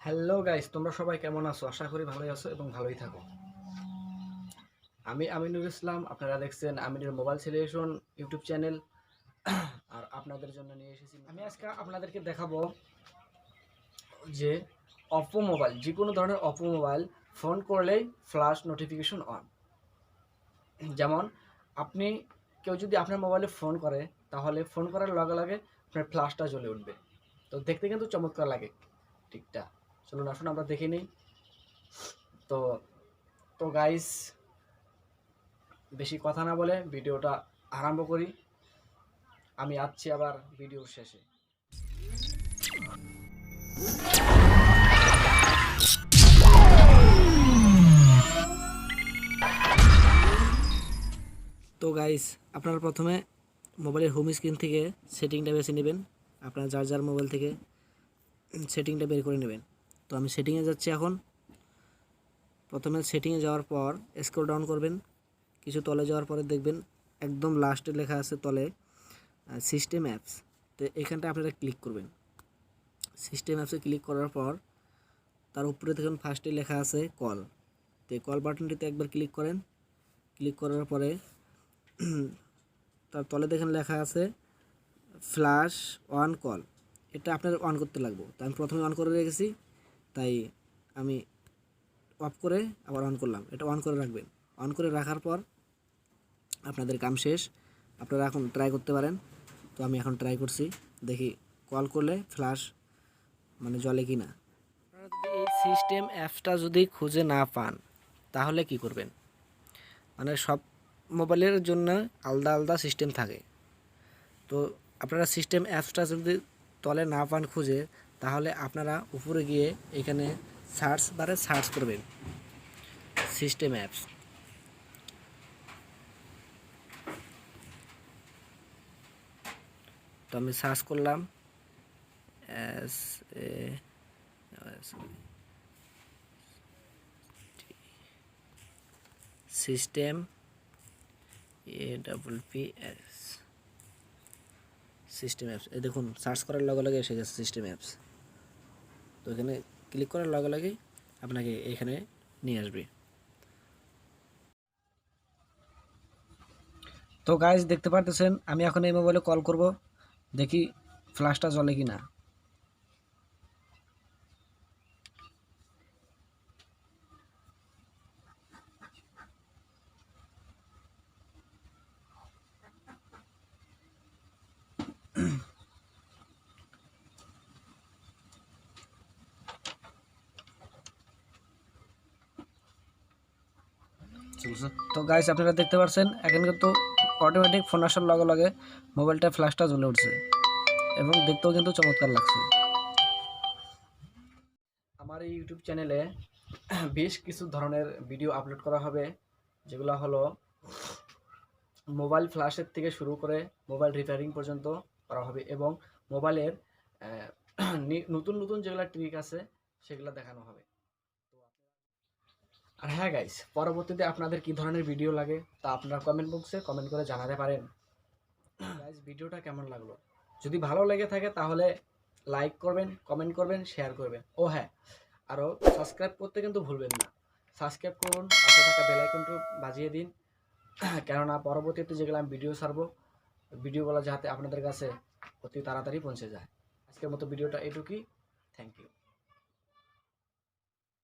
Hello guys, তোমরা সবাই কেমন আছো? আশা করি ভালোই আছো এবং ভালোই থাকো। আমি আমিনুর ইসলাম, আপনারা দেখছেন Aminur mobile solution YouTube channel. আর আপনাদের জন্য নিয়ে এসেছি, আমি আজকে আপনাদেরকে দেখাবো যে অপো মোবাইল, যে কোনো ধরনের অপো মোবাইল ফোন করলেই ফ্ল্যাশ নোটিফিকেশন অন। যেমন আপনি কেউ যদি আপনার মোবাইলে ফোন করে, তাহলে ফোন করার লগে লগে আপনার ফ্ল্যাশটা জ্বলে উঠবে। তো দেখতে কিন্তু চমৎকার লাগে। ঠিকটা চলুন আসুন আমরা দেখে নিই। তো তো গাইস, বেশি কথা না বলে ভিডিওটা আরম্ভ করি। আমি আসছি আবার ভিডিওর শেষে। তো গাইস, আপনারা প্রথমে মোবাইলের হোম স্ক্রিন থেকে সেটিংটা বেছে নেবেন। আপনার যার যার মোবাইল থেকে সেটিংটা বের করে নেবেন। তো আমি সেটিংয়ে যাচ্ছি এখন। প্রথমে সেটিংয়ে যাওয়ার পর স্ক্রল ডাউন করবেন, কিছু তলে যাওয়ার পরে দেখবেন একদম লাস্টে লেখা আছে তলে সিস্টেম অ্যাপস। তো এখানটা আপনারা ক্লিক করবেন। সিস্টেম অ্যাপসে ক্লিক করার পর তার উপরে দেখুন ফার্স্টে লেখা আছে কল। তো কল বাটনটিতে একবার ক্লিক করেন। ক্লিক করার পরে তার তলে দেখেন লেখা আছে ফ্ল্যাশ অন কল। এটা আপনার অন করতে লাগবে। তো আমি প্রথমে অন করে রেখেছি, তাই আমি অফ করে আবার অন করলাম। এটা অন করে রাখবেন। অন করে রাখার পর আপনাদের কাম শেষ। আপনারা এখন ট্রাই করতে পারেন। তো আমি এখন ট্রাই করছি, দেখি কল করলে ফ্ল্যাশ মানে জ্বলে কি না। আপনারা যদি এই সিস্টেম অ্যাপসটা যদি খুঁজে না পান, তাহলে কি করবেন? মানে সব মোবাইলের জন্য আলাদা আলাদা সিস্টেম থাকে। তো আপনারা সিস্টেম অ্যাপসটা যদি তলে না পান খুঁজে, তাহলে আপনারা উপরে গিয়ে এখানে সার্চ বারে সার্চ করবেন সিস্টেম অ্যাপস। তো আমি সার্চ করলাম S a system APPS system apps. এই দেখুন সার্চ করার লগে লগে এসে গেছে সিস্টেম অ্যাপস। তো এখানে ক্লিক করার লগে লগেই আপনাকে এখানে নিয়ে আসবে। তো গাইজ দেখতে পারতেছেন, আমি এখন এই মোবাইলে কল করব, দেখি ফ্ল্যাশটা জ্বলে কি না। তো গাইস, আপনারা দেখতে পাচ্ছেন এখন কিন্তু অটোমেটিক ফোন আসার লগে লগে মোবাইলটা ফ্ল্যাশটা জ্বলে উঠছে এবং দেখতেও কিন্তু চমৎকার লাগছে। আমার এই ইউটিউব চ্যানেলে বেশ কিছু ধরনের ভিডিও আপলোড করা হবে, যেগুলো হলো মোবাইল ফ্ল্যাশের থেকে শুরু করে মোবাইল রিপেয়ারিং পর্যন্ত করা হবে এবং মোবাইলের নতুন নতুন যেগুলো ট্রিক আছে সেগুলো দেখানো হবে। আর হ্যাঁ গাইস, পরবর্তীতে আপনাদের কি ধরনের ভিডিও লাগে তা আপনারা কমেন্ট বক্সে কমেন্ট করে জানাতে পারেন। গাইস, ভিডিওটা কেমন লাগলো? যদি ভালো লেগে থাকে তাহলে লাইক করবেন, কমেন্ট করবেন, শেয়ার করবেন। ও হ্যাঁ, আরও সাবস্ক্রাইব করতে কিন্তু ভুলবেন না। সাবস্ক্রাইব করুন, পাশে থাকা বেল আইকনটা বাজিয়ে দিন, কেননা পরবর্তীতে যেগুলো আমি ভিডিও ছাড়বো, ভিডিওগুলো যাতে আপনাদের কাছে অতি তাড়াতাড়ি পৌঁছে যায়। আজকের মতো ভিডিওটা এটুকুই। Thank you.